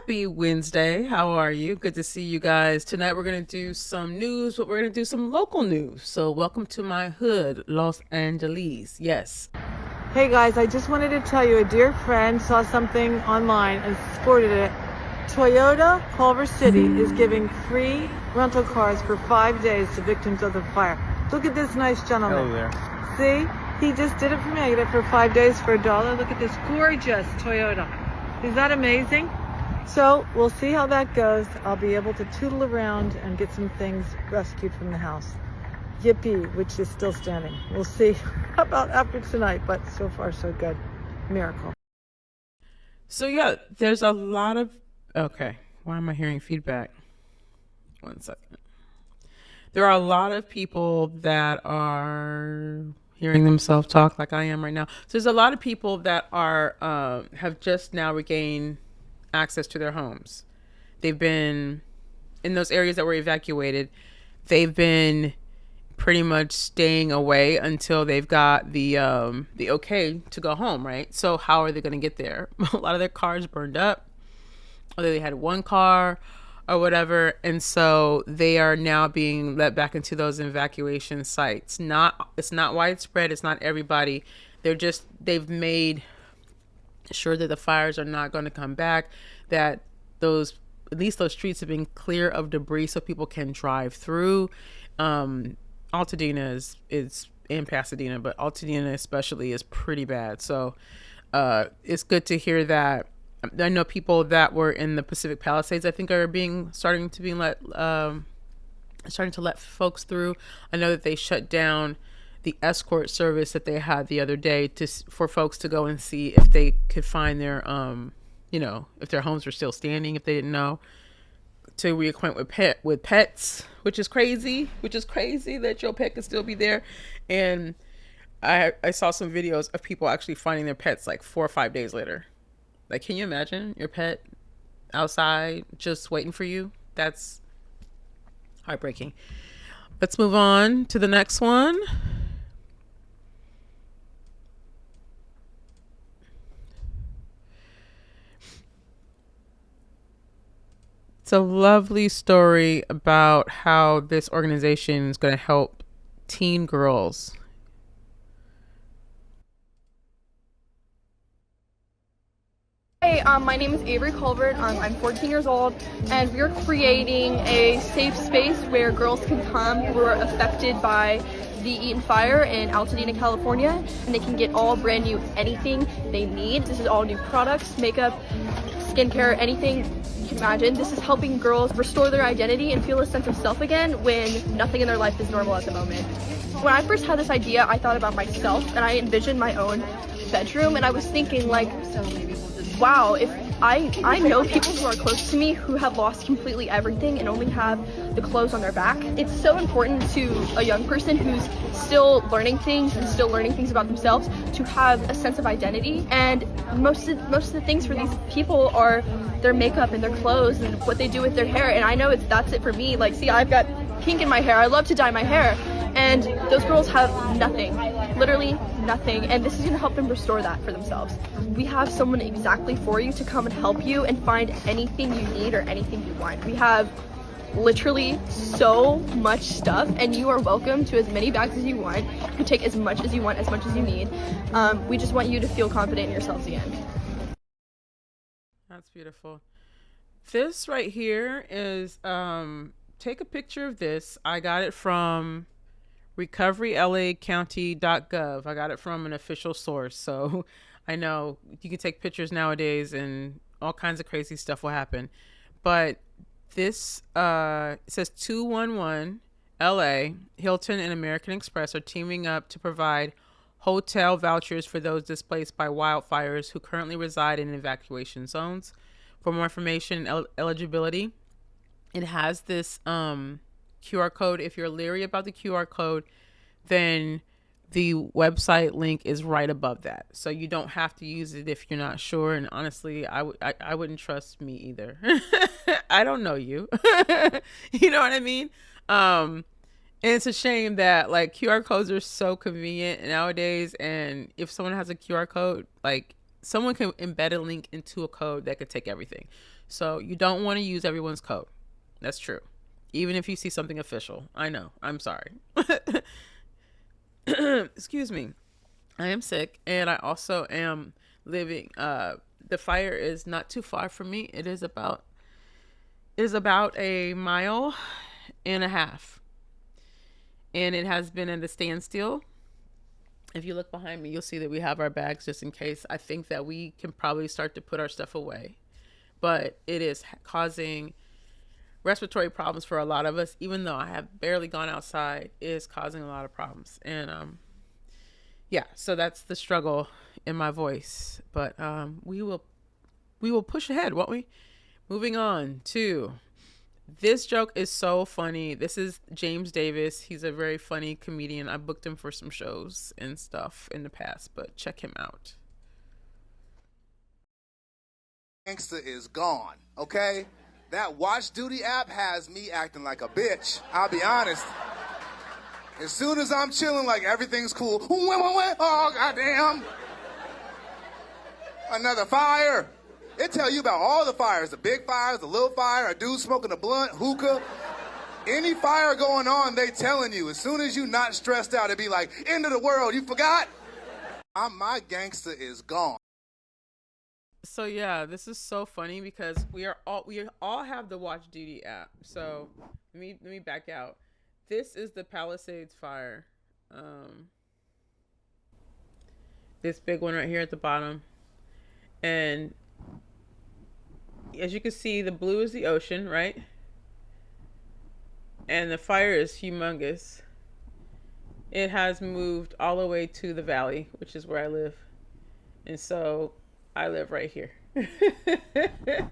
Happy Wednesday. How are you? Good to see you guys. Tonight we're going to do some news, but we're going to do some local news. So, welcome to my hood, Los Angeles. Yes. Hey guys, I just wanted to tell you a dear friend saw something online and sported it. Toyota Culver City is giving free rental cars for 5 days to victims of the fire. Look at this nice gentleman. Hello there. See? He just did it for me. I get it for 5 days for $1. Look at this gorgeous Toyota. Is that amazing? So we'll see how that goes. I'll be able to tootle around and get some things rescued from the house. Yippee, which is still standing. We'll see about after tonight, but so far so good. Miracle. So, yeah, there's a lot of. Okay. Why am I hearing feedback? 1 second. There are a lot of people that are hearing themselves talk like I am right now. So there's a lot of people that are have just now regained access to their homes. They've been in those areas that were evacuated. They've been pretty much staying away until they've got the okay to go home, right? So how are they going to get there? A lot of their cars burned up, or they had one car or whatever, and so they are now being let back into those evacuation sites. It's not widespread. It's not everybody. They've made sure that the fires are not going to come back, that at least those streets have been clear of debris so people can drive through. Altadena is in Pasadena, but Altadena especially is pretty bad. So it's good to hear that. I know people that were in the Pacific Palisades, I think, are starting to let folks through. I know that they shut down the escort service that they had the other day for folks to go and see if they could find their if their homes were still standing, if they didn't know, to reacquaint with pets, which is crazy that your pet could still be there. And I saw some videos of people actually finding their pets like 4 or 5 days later. Like, can you imagine your pet outside just waiting for you? That's heartbreaking. Let's move on to the next one. It's a lovely story about how this organization is going to help teen girls. Hey, my name is Avery Colbert. I'm 14 years old, and we are creating a safe space where girls can come who are affected by the Eaton fire in Altadena, California, and they can get all brand new anything they need. This is all new products, makeup, skincare, anything you can imagine. This is helping girls restore their identity and feel a sense of self again when nothing in their life is normal at the moment. When I first had this idea, I thought about myself, and I envisioned my own bedroom, and I was thinking, like, wow, if I know people who are close to me who have lost completely everything and only have the clothes on their back. It's so important to a young person who's still learning things and still learning things about themselves to have a sense of identity. And most of the things for these people are their makeup and their clothes and what they do with their hair. And I know that's it for me. Like, see, I've got pink in my hair. I love to dye my hair. And those girls have nothing, literally nothing, and this is going to help them restore that for themselves. We have someone exactly for you to come and help you and find anything you need or anything you want. We have literally so much stuff, and you are welcome to as many bags as you want. You can take as much as you want, as much as you need. We just want you to feel confident in yourselves again. That's beautiful. This right here is take a picture of this. I got it from recoverylacounty.gov. I got it from an official source. So I know you can take pictures nowadays and all kinds of crazy stuff will happen. But this says 211 LA, Hilton and American Express are teaming up to provide hotel vouchers for those displaced by wildfires who currently reside in evacuation zones. For more information and eligibility, it has this QR code. If you're leery about the QR code, then the website link is right above that. So you don't have to use it if you're not sure. And honestly, I wouldn't trust me either. I don't know you. You know what I mean? And it's a shame that like QR codes are so convenient nowadays. And if someone has a QR code, like someone can embed a link into a code that could take everything. So you don't want to use everyone's code. That's true. Even if you see something official. I know. I'm sorry. Excuse me. I am sick, and I also am living. The fire is not too far from me. It is about a mile and a half, and it has been at a standstill. If you look behind me, you'll see that we have our bags just in case. I think that we can probably start to put our stuff away, but it is causing respiratory problems for a lot of us. Even though I have barely gone outside, it is causing a lot of problems. And yeah, so that's the struggle in my voice. But we will push ahead, won't we? Moving on to, this joke is so funny. This is James Davis. He's a very funny comedian. I booked him for some shows and stuff in the past, but check him out. Gangster is gone, okay? That Watch Duty app has me acting like a bitch. I'll be honest. As soon as I'm chilling, like everything's cool. Oh, goddamn. Another fire. It tell you about all the fires, the big fires, the little fire, a dude smoking a blunt, hookah. Any fire going on, they telling you. As soon as you not stressed out, it be like, end of the world, you forgot? My gangster is gone. So yeah, this is so funny because we all have the Watch Duty app. So let me back out. This is the Palisades fire. This big one right here at the bottom. And as you can see, the blue is the ocean, right? And the fire is humongous. It has moved all the way to the valley, which is where I live. And so I live right here. I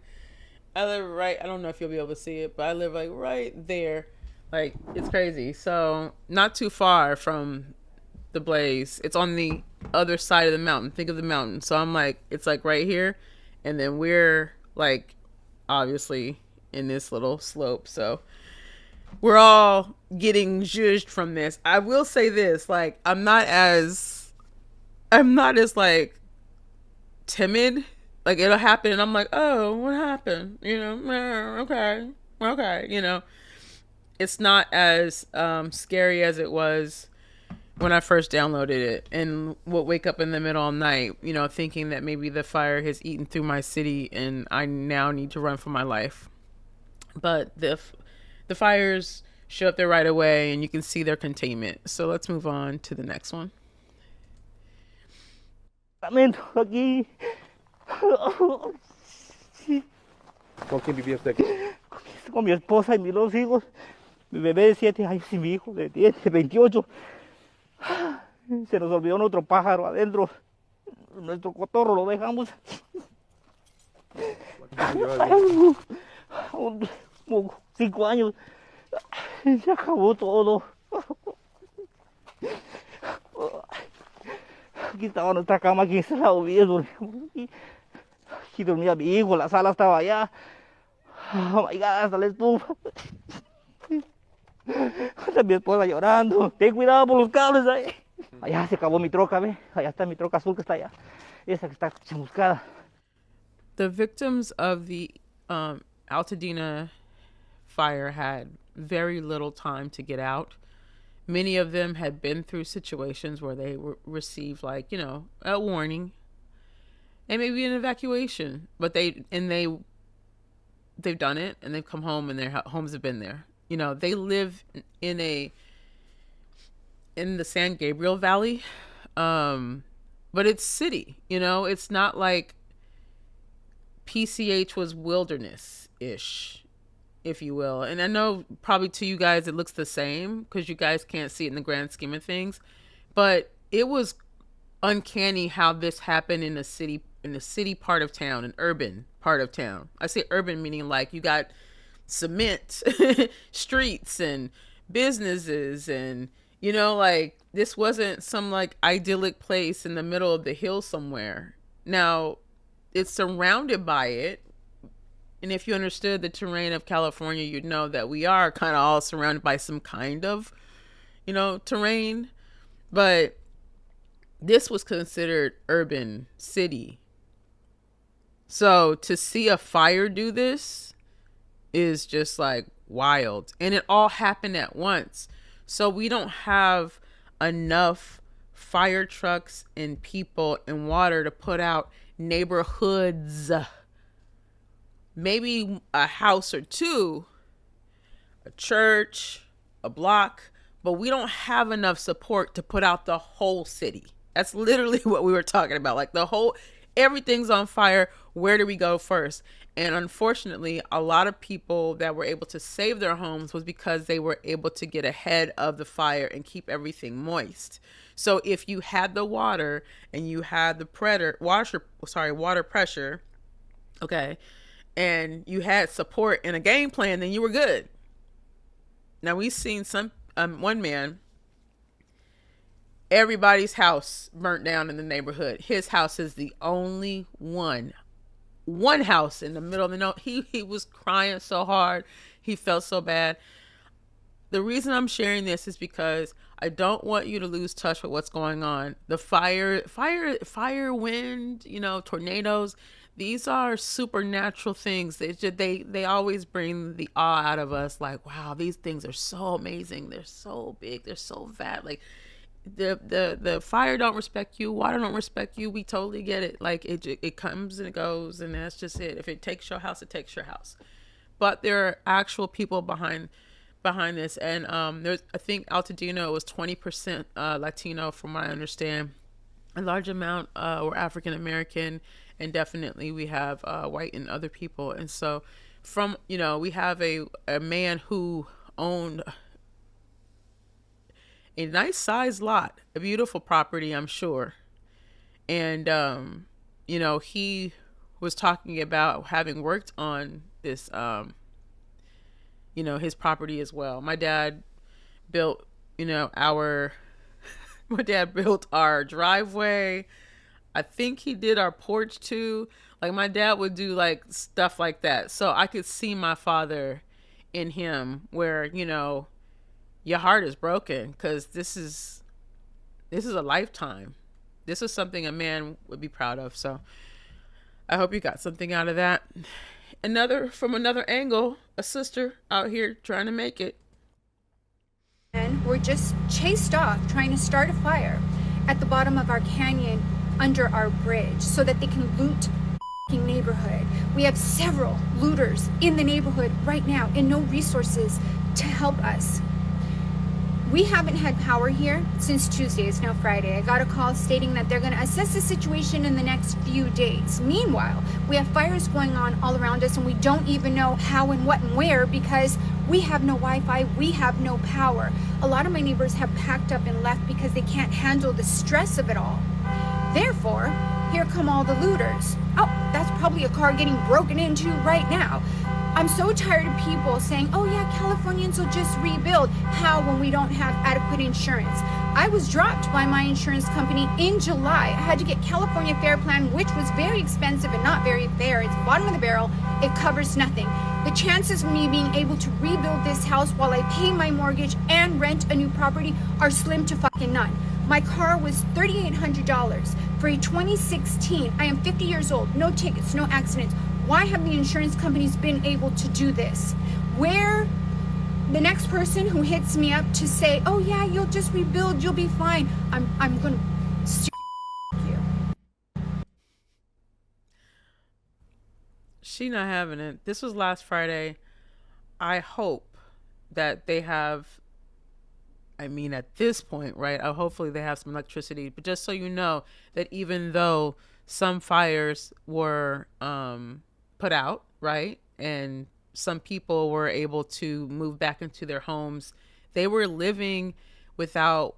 don't know if you'll be able to see it, but I live like right there. Like, it's crazy. So not too far from the blaze. It's on the other side of the mountain. Think of the mountain. So I'm like, it's like right here. And then we're like, obviously in this little slope. So we're all getting zhuzhed from this. I will say this, like, I'm not as like timid. Like, it'll happen and I'm like, oh, what happened? You know, okay. You know, it's not as scary as it was when I first downloaded it, and would wake up in the middle of the night, you know, thinking that maybe the fire has eaten through my city and I now need to run for my life. But the fires show up there right away and you can see their containment. So let's move on to the next one. Aquí. ¿Con quién vivía usted aquí? Con mi esposa y mis dos hijos, mi bebé de 7 años y mi hijo de 10, de 28. Se nos olvidó nuestro pájaro adentro, nuestro cotorro lo dejamos. 5 años, se acabó todo. Aquí estaba nuestra cama, aquí en ese lado bien. Aquí dormía mi hijo, la sala estaba allá. Oh my God, hasta la estufa. Hasta mi esposa llorando. Ten cuidado por los cables ahí. Allá se acabó mi troca, ve. Allá está mi troca azul que está allá. Esa que está chamuscada. The victims of the Altadena fire had very little time to get out. Many of them had been through situations where they received, like, you know, a warning and maybe an evacuation, but they've done it and they've come home and their homes have been there. You know, they live in the San Gabriel Valley, but it's city. You know, it's not like PCH was wilderness-ish, if you will. And I know probably to you guys it looks the same because you guys can't see it in the grand scheme of things, but it was uncanny how this happened in a city part of town, an urban part of town. I say urban meaning like you got cement streets and businesses, and you know, like this wasn't some like idyllic place in the middle of the hill somewhere. Now it's surrounded by it. And if you understood the terrain of California, you'd know that we are kind of all surrounded by some kind of, you know, terrain. But this was considered urban city So to see a fire do this is just like wild. And it all happened at once. So we don't have enough fire trucks and people and water to put out neighborhoods. Maybe a house or two, a church, a block, but we don't have enough support to put out the whole city. That's literally what we were talking about. Like the whole, everything's on fire. Where do we go first? And unfortunately, a lot of people that were able to save their homes was because they were able to get ahead of the fire and keep everything moist. So if you had the water and you had the water pressure, okay, and you had support and a game plan, then you were good. Now we've seen one man, everybody's house burnt down in the neighborhood. His house is the only one house in the middle of the night. He was crying so hard. He felt so bad. The reason I'm sharing this is because I don't want you to lose touch with what's going on. The fire, wind, tornadoes. These are supernatural things. They always bring the awe out of us. Like, wow, these things are so amazing. They're so big. They're so vast. Like the fire don't respect you. Water don't respect you. We totally get it. Like it comes and it goes, and that's just it. If it takes your house, it takes your house. But there are actual people behind this, and I think Altadena was 20% Latino, from what I understand. A large amount were African American. And definitely we have white and other people. And so we have a man who owned a nice sized lot, a beautiful property, I'm sure. And, he was talking about having worked on this, his property as well. My dad built, our driveway. I think he did our porch too. Like my dad would do like stuff like that. So I could see my father in him, where, your heart is broken, because this is a lifetime. This is something a man would be proud of. So I hope you got something out of that. From another angle, a sister out here trying to make it. And we're just chased off trying to start a fire at the bottom of our canyon under our bridge so that they can loot the neighborhood. We have several looters in the neighborhood right now and no resources to help us. We haven't had power here since Tuesday. It's now Friday. I got a call stating that they're going to assess the situation in the next few days. Meanwhile, we have fires going on all around us, and we don't even know how and what and where, because we have no Wi-Fi, we have no power. A lot of my neighbors have packed up and left because they can't handle the stress of it all. Therefore, here come all the looters. Oh, that's probably a car getting broken into right now. I'm so tired of people saying, oh yeah, Californians will just rebuild. How, when we don't have adequate insurance? I was dropped by my insurance company in July. I had to get California Fair Plan, which was very expensive and not very fair. It's bottom of the barrel. It covers nothing. The chances of me being able to rebuild this house while I pay my mortgage and rent a new property are slim to fucking none. My car was $3,800 for a 2016. I am 50 years old, no tickets, no accidents. Why have the insurance companies been able to do this? Where the next person who hits me up to say, oh yeah, you'll just rebuild, you'll be fine, I'm gonna you. She not having it. This was last Friday. I hope that they have, at this point, right? Hopefully they have some electricity. But just so you know, that even though some fires were put out, right, and some people were able to move back into their homes, they were living without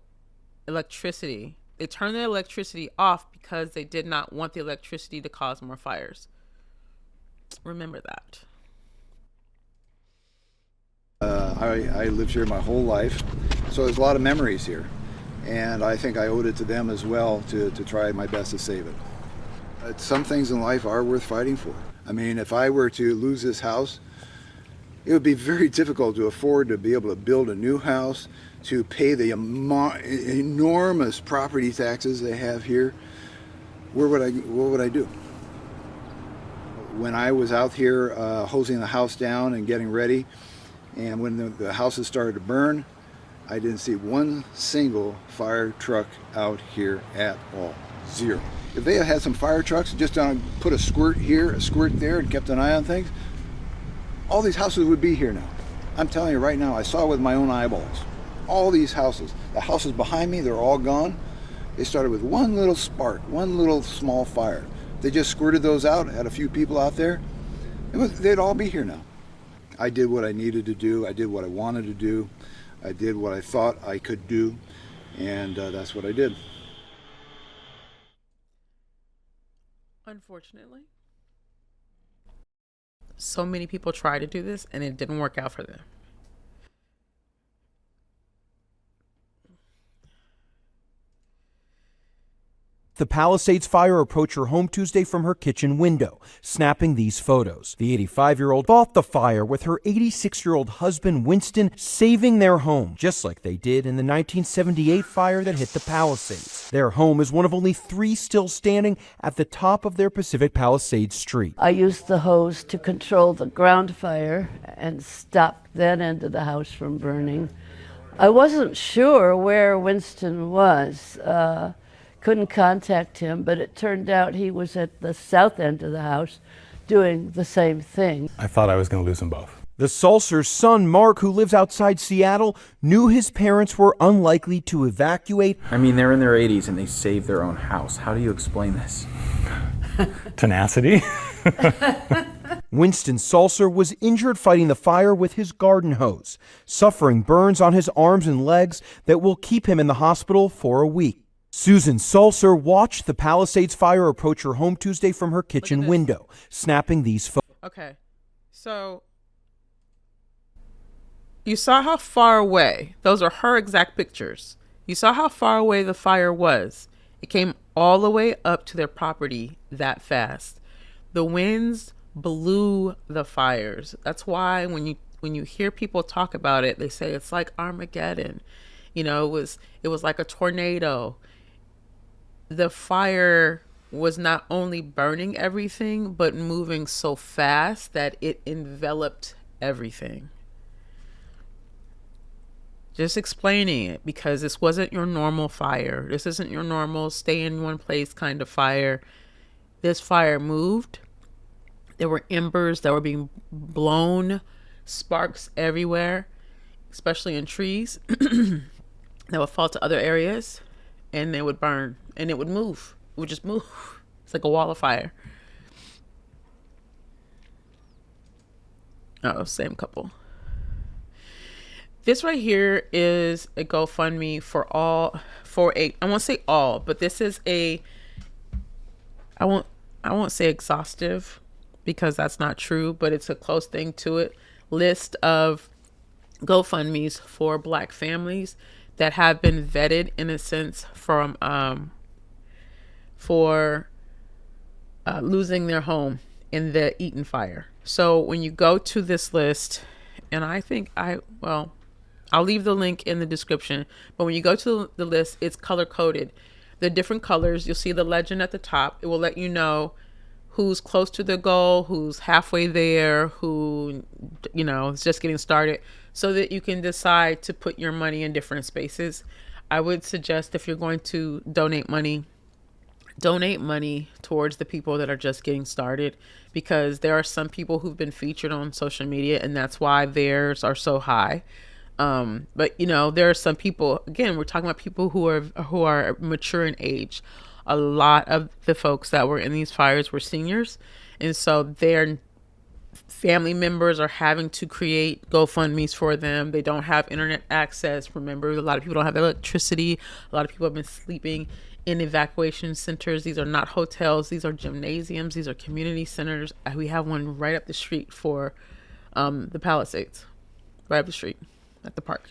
electricity. They turned the electricity off because they did not want the electricity to cause more fires. Remember that. I lived here my whole life, so there's a lot of memories here, and I think I owed it to them as well to try my best to save it. Some things in life are worth fighting for. If I were to lose this house, it would be very difficult to afford to be able to build a new house, to pay the enormous property taxes they have here. What would I do? When I was out here hosing the house down and getting ready, and when the houses started to burn, I didn't see one single fire truck out here at all. Zero. If they had some fire trucks and just put a squirt here, a squirt there, and kept an eye on things, all these houses would be here now. I'm telling you right now, I saw it with my own eyeballs. All these houses, the houses behind me, they're all gone. They started with one little spark, one little small fire. They just squirted those out, had a few people out there. They'd all be here now. I did what I needed to do. I did what I wanted to do. I did what I thought I could do. And that's what I did. Unfortunately, so many people try to do this and it didn't work out for them. The Palisades fire approached her home Tuesday from her kitchen window, snapping these photos. The 85-year-old fought the fire with her 86-year-old husband, Winston, saving their home, just like they did in the 1978 fire that hit the Palisades. Their home is one of only 3 still standing at the top of their Pacific Palisades street. I used the hose to control the ground fire and stop that end of the house from burning. I wasn't sure where Winston was. Couldn't contact him, but it turned out he was at the south end of the house doing the same thing. I thought I was going to lose them both. The Salser's son, Mark, who lives outside Seattle, knew his parents were unlikely to evacuate. I mean, they're in their 80s and they saved their own house. How do you explain this? Tenacity. Winston Salser was injured fighting the fire with his garden hose, suffering burns on his arms and legs that will keep him in the hospital for a week. Susan Salser watched the Palisades fire approach her home Tuesday from her kitchen window, snapping these photos. Okay, so you saw how far away, those are her exact pictures. You saw how far away the fire was. It came all the way up to their property that fast. The winds blew the fires. That's why when you hear people talk about it, they say it's like Armageddon. You know, it was like a tornado. The fire was not only burning everything, but moving so fast that it enveloped everything. Just explaining it, because this wasn't your normal fire. This isn't your normal stay in one place kind of fire. This fire moved. There were embers that were being blown, sparks everywhere, especially in trees that would fall to other areas, and they would burn. And it would move. It would just move. It's like a wall of fire. Oh, same couple. This right here is a GoFundMe I won't say all, but this is I won't say exhaustive, because that's not true, but it's a close thing to it. List of GoFundMes for Black families that have been vetted, in a sense, from for losing their home in the Eaton fire. So when you go to this list, and I'll leave the link in the description, but when you go to the list, it's color coded. The different colors, you'll see the legend at the top. It will let you know who's close to the goal, who's halfway there, who, is just getting started, so that you can decide to put your money in different spaces. I would suggest, if you're going to donate money towards the people that are just getting started, because there are some people who've been featured on social media, and that's why theirs are so high. But there are some people, again, we're talking about people who are mature in age. A lot of the folks that were in these fires were seniors, and so their family members are having to create GoFundMes for them. They don't have internet access. Remember, a lot of people don't have electricity. A lot of people have been sleeping in evacuation centers. These are not hotels. These are gymnasiums. These are community centers. We have one right up the street for the Palisades, right up the street at the park.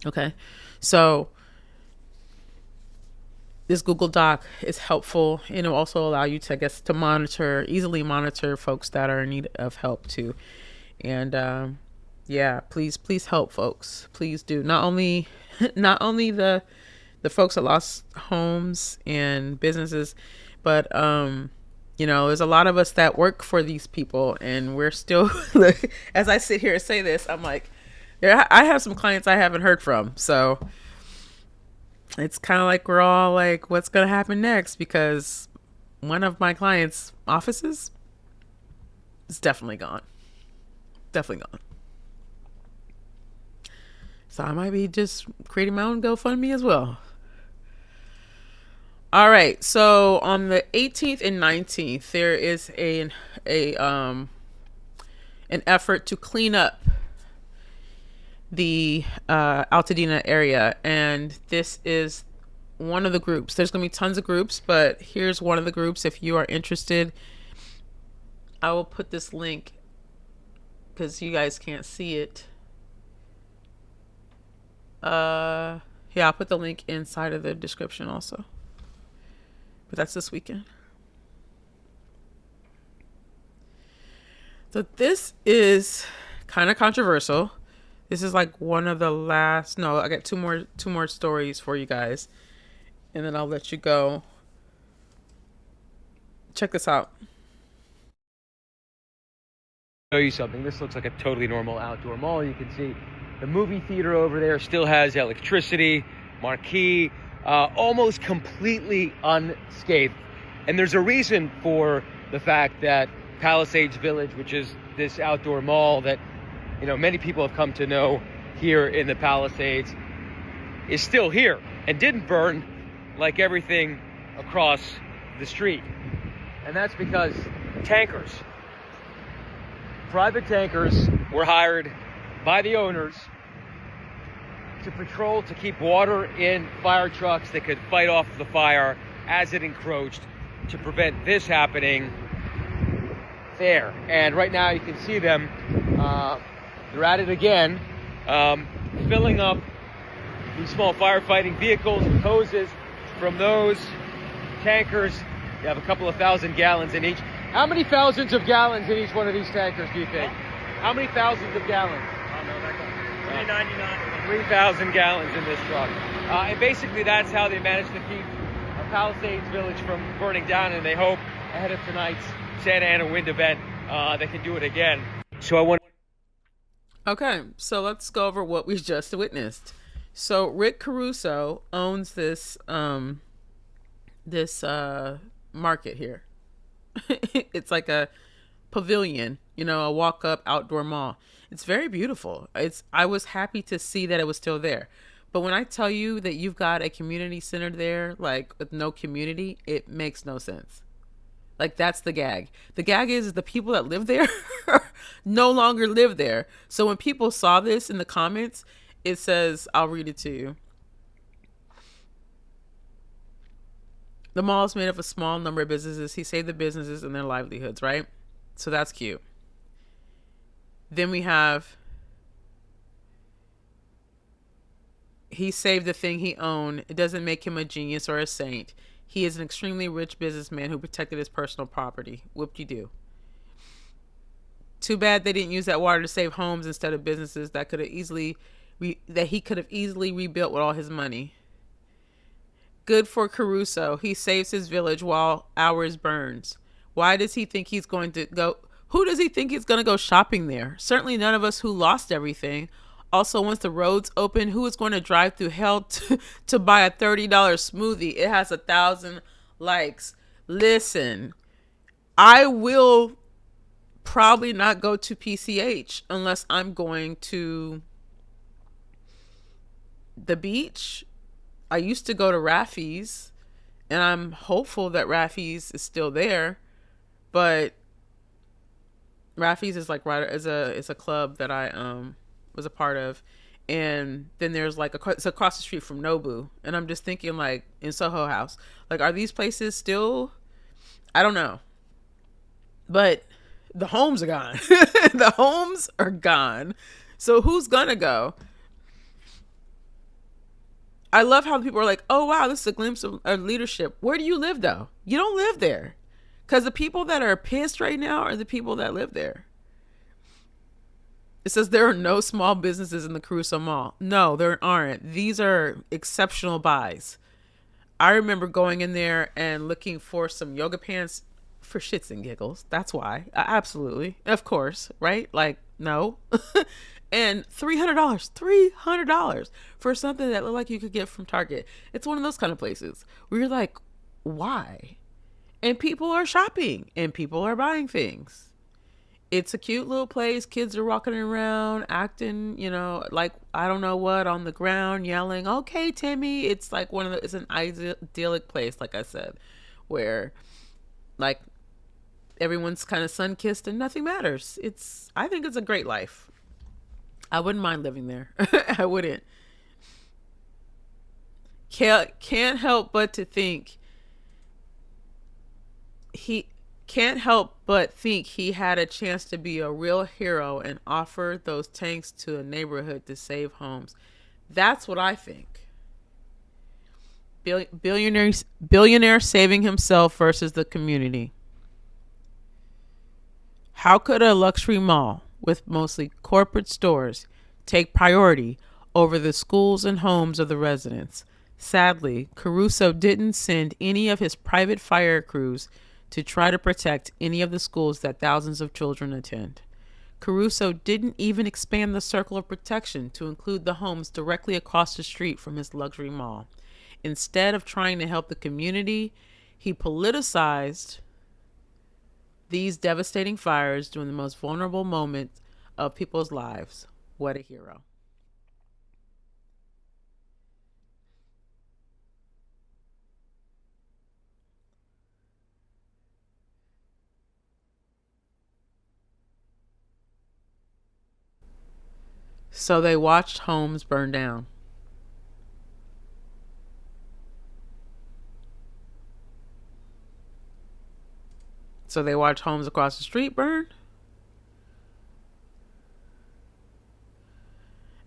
Okay, so this Google Doc is helpful, and it'll also allow you to, I guess, to easily monitor folks that are in need of help too. And please help folks. Please do. Not only the folks that lost homes and businesses, but You know, there's a lot of us that work for these people, and we're still, as I sit here and say this, I'm like, I have some clients I haven't heard from. So it's kind of like we're all like, what's going to happen next? Because one of my clients' offices is definitely gone. Definitely gone. So I might be just creating my own GoFundMe as well. All right. So on the 18th and 19th, there is an effort to clean up the Altadena area, and this is one of the groups. There's going to be tons of groups, but here's one of the groups. If you are interested, I will put this link because you guys can't see it. Yeah, I'll put the link inside of the description also. But that's this weekend. So this is kind of controversial. This is like one of the last. No, I got two more stories for you guys, and then I'll let you go. Check this out. Show you something. This looks like a totally normal outdoor mall. You can see the movie theater over there still has electricity, marquee, almost completely unscathed. And there's a reason for the fact that Palisades Village, which is this outdoor mall that, you know, many people have come to know here in the Palisades, is still here and didn't burn like everything across the street. And that's because tankers, private tankers, were hired by the owners to patrol, to keep water in fire trucks that could fight off the fire as it encroached, to prevent this happening there. And right now you can see them, they're at it again, filling up these small firefighting vehicles with hoses from those tankers. You have a couple of thousand gallons in each. How many thousands of gallons in each one of these tankers, do you think? How many thousands of gallons? I don't know, that guy. 399. 3,000 gallons in this truck. And basically that's how they managed to keep Palisades Village from burning down, and they hope ahead of tonight's Santa Ana wind event they can do it again. So I want. Okay, so let's go over what we just witnessed. So Rick Caruso owns this market here. It's like a pavilion, you know, a walk-up outdoor mall. It's very beautiful. I was happy to see that it was still there. But when I tell you that you've got a community center there, like with no community, it makes no sense. Like, that's the gag. The gag is the people that live there no longer live there. So when people saw this in the comments, it says, I'll read it to you. The mall is made up of a small number of businesses. He saved the businesses and their livelihoods, right? So that's cute. Then we have, he saved the thing he owned. It doesn't make him a genius or a saint. He is an extremely rich businessman who protected his personal property. Whoop-de-doo. Too bad they didn't use that water to save homes instead of businesses that could have easily, that he could have easily rebuilt with all his money. Good for Caruso. He saves his village while ours burns. Why does he think he's going to go? Who does he think is going to go shopping there? Certainly none of us who lost everything. Also, once the roads open, who is going to drive through hell to buy a $30 smoothie? It has 1,000 likes. Listen, I will probably not go to PCH unless I'm going to the beach. I used to go to Raffi's, and I'm hopeful that Raffi's is still there, but Raffi's is like right as it's a club that I was a part of, and then there's like it's across the street from Nobu, and I'm just thinking, like, in Soho House, like, are these places still? I don't know, but the homes are gone. The homes are gone. So who's gonna go? I love how people are like, oh, wow, this is a glimpse of leadership. Where do you live, though? You don't live there. Because the people that are pissed right now are the people that live there. It says there are no small businesses in the Caruso Mall. No, there aren't. These are exceptional buys. I remember going in there and looking for some yoga pants for shits and giggles. That's why. Absolutely. Of course, right? Like, no. And $300 for something that looked like you could get from Target. It's one of those kind of places where you're like, why? And people are shopping and people are buying things. It's a cute little place. Kids are walking around, acting, like I don't know what, on the ground, yelling, "Okay, Timmy." It's like it's an idyllic place, like I said, where like everyone's kind of sun-kissed and nothing matters. I think it's a great life. I wouldn't mind living there. I wouldn't. Can't help but think he had a chance to be a real hero and offer those tanks to a neighborhood to save homes. That's what I think. Billionaire saving himself versus the community. How could a luxury mall with mostly corporate stores take priority over the schools and homes of the residents? Sadly, Caruso didn't send any of his private fire crews to try to protect any of the schools that thousands of children attend. Caruso didn't even expand the circle of protection to include the homes directly across the street from his luxury mall. Instead of trying to help the community, he politicized these devastating fires during the most vulnerable moment of people's lives. What a hero. So they watched homes burn down. So they watched homes across the street burn?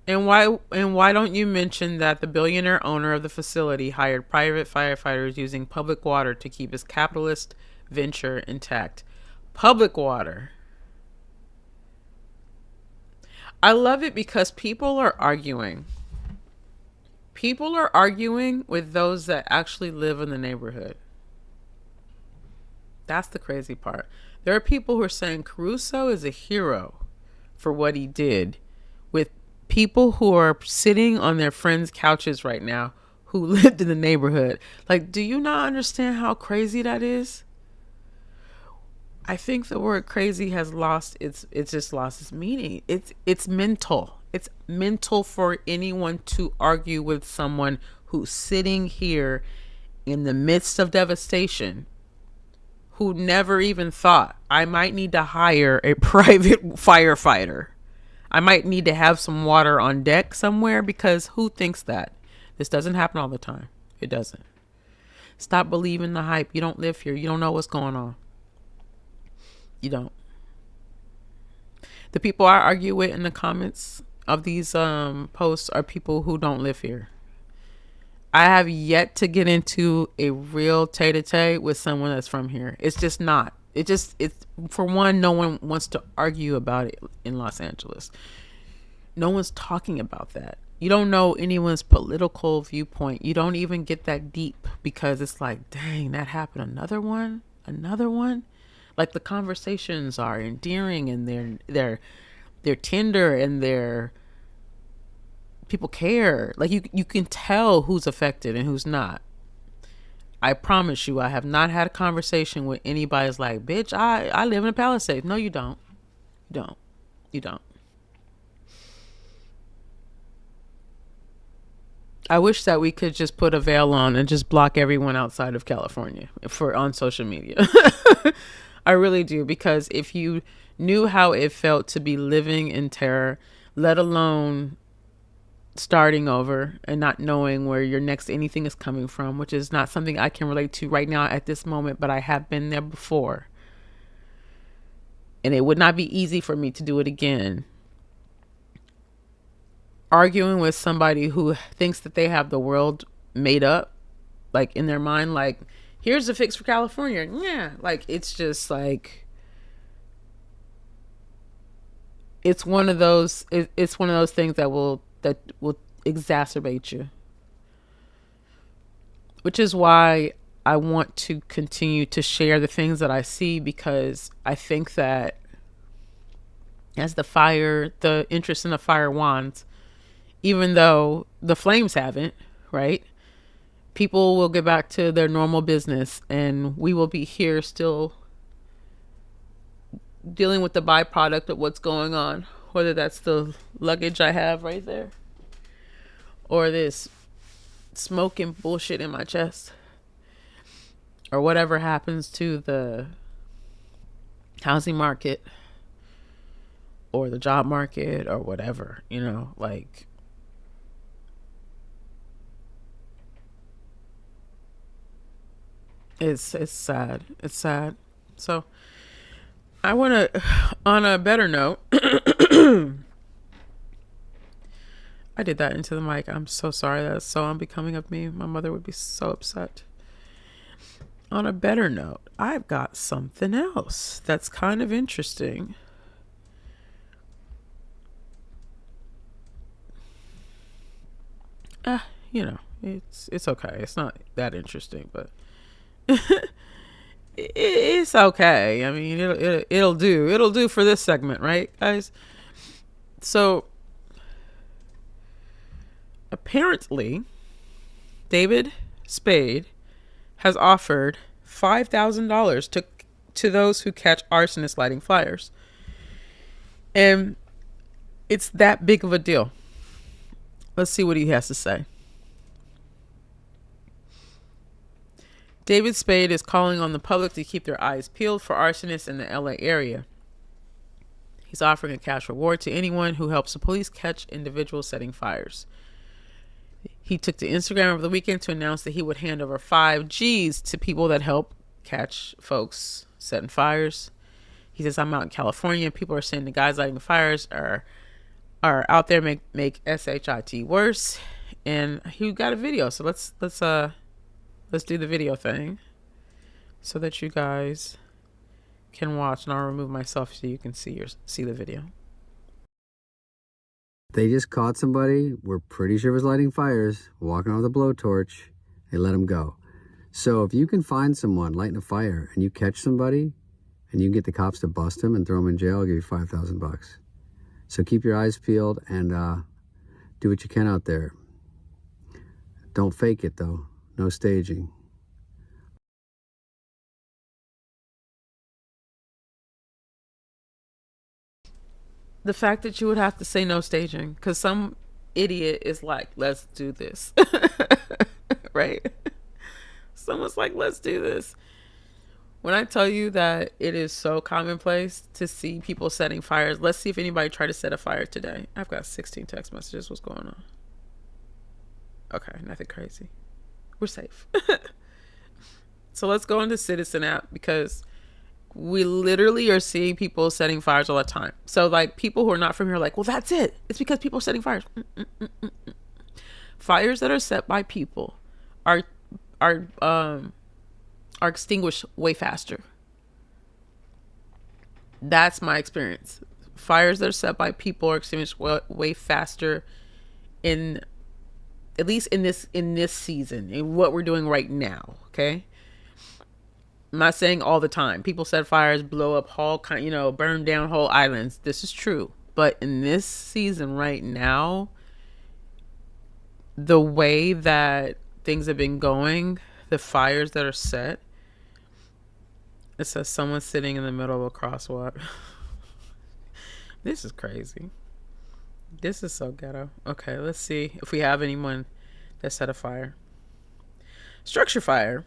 And why don't you mention that the billionaire owner of the facility hired private firefighters using public water to keep his capitalist venture intact? Public water. I love it because people are arguing. People are arguing with those that actually live in the neighborhood. That's the crazy part. There are people who are saying Caruso is a hero for what he did, with people who are sitting on their friends' couches right now who lived in the neighborhood. Like, do you not understand how crazy that is? I think the word crazy has it's just lost its meaning. It's mental. It's mental for anyone to argue with someone who's sitting here in the midst of devastation, who never even thought, I might need to hire a private firefighter. I might need to have some water on deck somewhere, because who thinks that? This doesn't happen all the time. It doesn't. Stop believing the hype. You don't live here. You don't know what's going on. You don't. The people I argue with in the comments of these posts are people who don't live here. I have yet to get into a real tete-a-tete with someone that's from here. It's just not. It's for one, no one wants to argue about it in Los Angeles. No one's talking about that. You don't know anyone's political viewpoint. You don't even get that deep, because it's like, dang, that happened. Another one. Like, the conversations are endearing and they're tender and people care. Like, you can tell who's affected and who's not. I promise you, I have not had a conversation with anybody who's like, bitch, I live in a Palisades. No, you don't. You don't. I wish that we could just put a veil on and just block everyone outside of California on social media. I really do, because if you knew how it felt to be living in terror, let alone starting over and not knowing where your next anything is coming from, which is not something I can relate to right now at this moment, but I have been there before. And it would not be easy for me to do it again. Arguing with somebody who thinks that they have the world made up, like in their mind, like, here's the fix for California. Yeah. Like, it's just like, it's one of those things that will exacerbate you. Which is why I want to continue to share the things that I see, because I think that as the interest in the fire wands, even though the flames haven't, right? People will get back to their normal business, and we will be here still dealing with the byproduct of what's going on, whether that's the luggage I have right there or this smoke and bullshit in my chest, or whatever happens to the housing market or the job market or whatever, like it's sad. It's sad. So I want to, on a better note, I did that into the mic. I'm so sorry. That's so unbecoming of me. My mother would be so upset. On a better note, I've got something else that's kind of interesting. It's okay. It's not that interesting, but it's okay. I mean, it'll do. It'll do for this segment, right, guys? So apparently, David Spade has offered $5,000 to those who catch arsonists lighting fires, and it's that big of a deal. Let's see what he has to say. David Spade is calling on the public to keep their eyes peeled for arsonists in the LA area. He's offering a cash reward to anyone who helps the police catch individuals setting fires. He took to Instagram over the weekend to announce that he would hand over 5 G's to people that help catch folks setting fires. He says, I'm out in California. People are saying the guys lighting the fires are out there make SHIT worse. And he got a video. So let's do the video thing so that you guys can watch, and I'll remove myself so you can see the video. They just caught somebody, we're pretty sure was lighting fires, walking on with a blowtorch. They let him go. So if you can find someone lighting a fire and you catch somebody and you can get the cops to bust him and throw him in jail, I'll give you $5,000. So keep your eyes peeled and do what you can out there. Don't fake it though. No staging. The fact that you would have to say no staging, because some idiot is like, let's do this. Right? Someone's like, let's do this. When I tell you that it is so commonplace to see people setting fires, let's see if anybody tried to set a fire today. I've got 16 text messages. What's going on? Okay, nothing crazy. We're safe. So let's go into Citizen app, because we literally are seeing people setting fires all the time. So like people who are not from here are like, well, that's it. It's because people are setting fires. Fires that are set by people are extinguished way faster. That's my experience. Fires that are set by people are extinguished way faster, at least in this season, in what we're doing right now. Okay. I'm not saying all the time. People set fires, blow up burn down whole islands. This is true. But in this season right now, the way that things have been going, the fires that are set, it says someone sitting in the middle of a crosswalk. This is crazy. This is so ghetto. Okay, let's see if we have anyone that set a fire. Structure fire.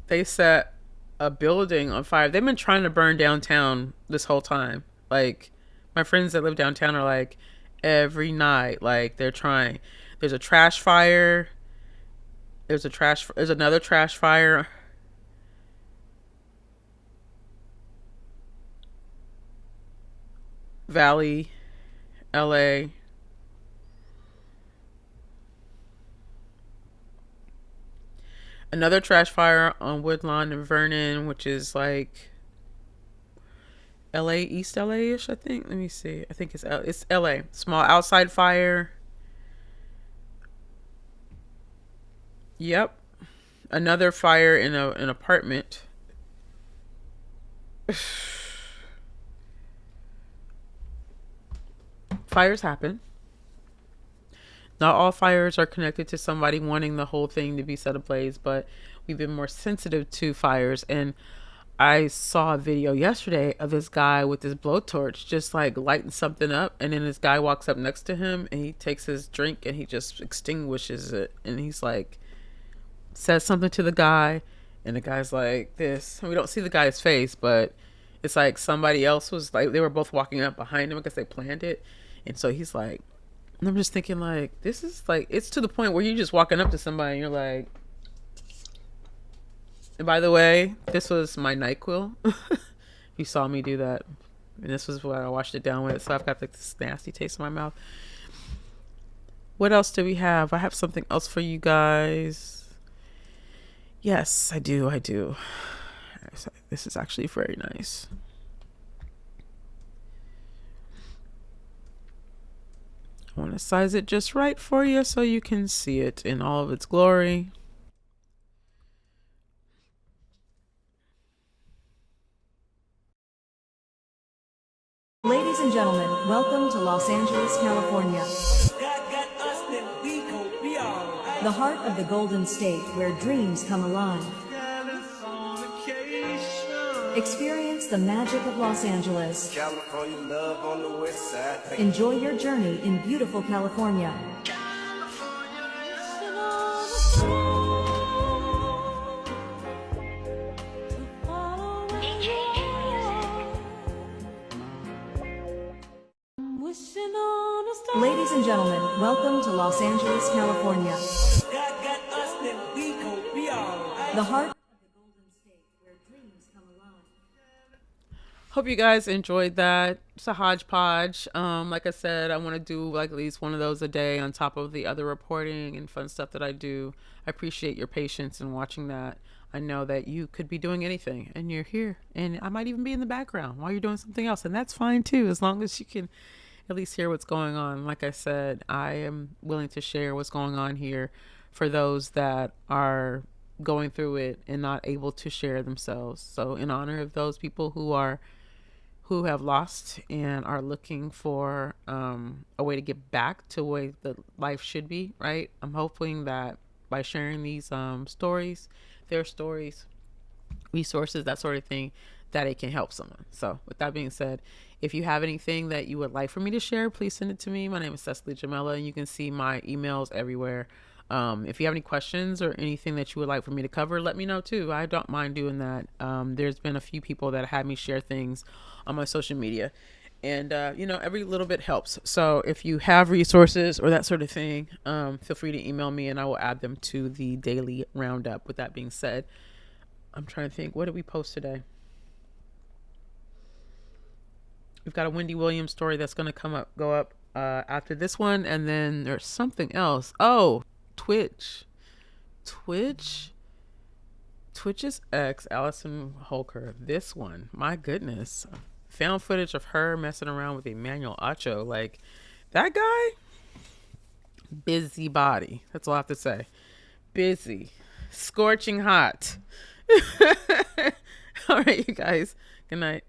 They set a building on fire. They've been trying to burn downtown this whole time. Like, my friends that live downtown are like, every night, like, they're trying. There's a trash fire. There's another trash fire. Valley, LA. Another trash fire on Woodlawn and Vernon, which is like LA, East LA-ish, I think. Let me see. I think it's LA. Small outside fire. Yep. Another fire in an apartment. Fires happen. Not all fires are connected to somebody wanting the whole thing to be set ablaze, but we've been more sensitive to fires. And I saw a video yesterday of this guy with this blowtorch just like lighting something up, and then this guy walks up next to him and he takes his drink and he just extinguishes it, and he's like says something to the guy, and the guy's like this, and we don't see the guy's face, but it's like somebody else was like, they were both walking up behind him because they planned it, and so he's like, and I'm just thinking like, this is like, it's to the point where you're just walking up to somebody and you're like, and by the way, this was my NyQuil. You saw me do that. And this was what I washed it down with. So I've got like this nasty taste in my mouth. What else do we have? I have something else for you guys. Yes, I do. This is actually very nice. I want to size it just right for you so you can see it in all of its glory. Ladies and gentlemen, welcome to Los Angeles, California. The heart of the Golden State where dreams come alive. Experience the magic of Los Angeles. Enjoy your journey in beautiful California. Ladies and gentlemen, welcome to Los Angeles, California. The heart of the Golden State where dreams come alive. Hope you guys enjoyed that. It's a hodgepodge. Like I said, I want to do like at least one of those a day on top of the other reporting and fun stuff that I do. I appreciate your patience in watching that. I know that you could be doing anything and you're here, and I might even be in the background while you're doing something else, and that's fine too, as long as you can at least hear what's going on. Like I said, I am willing to share what's going on here for those that are going through it and not able to share themselves. So in honor of those people who have lost and are looking for a way to get back to the way that life should be, right? I'm hoping that by sharing these stories, their stories, resources, that sort of thing, that it can help someone. So with that being said, if you have anything that you would like for me to share, please send it to me. My name is Cecily Jamelia, and you can see my emails everywhere. If you have any questions or anything that you would like for me to cover, let me know too. I don't mind doing that. There's been a few people that had me share things on my social media, and every little bit helps. So if you have resources or that sort of thing, feel free to email me and I will add them to the daily roundup. With that being said, I'm trying to think, what did we post today? We've got a Wendy Williams story that's going to go up after this one, and then there's something else. Oh, Twitch's ex, Allison Holker. This one, my goodness, found footage of her messing around with Emmanuel Acho. Like, that guy, busy body. That's all I have to say. Busy, scorching hot. All right, you guys. Good night.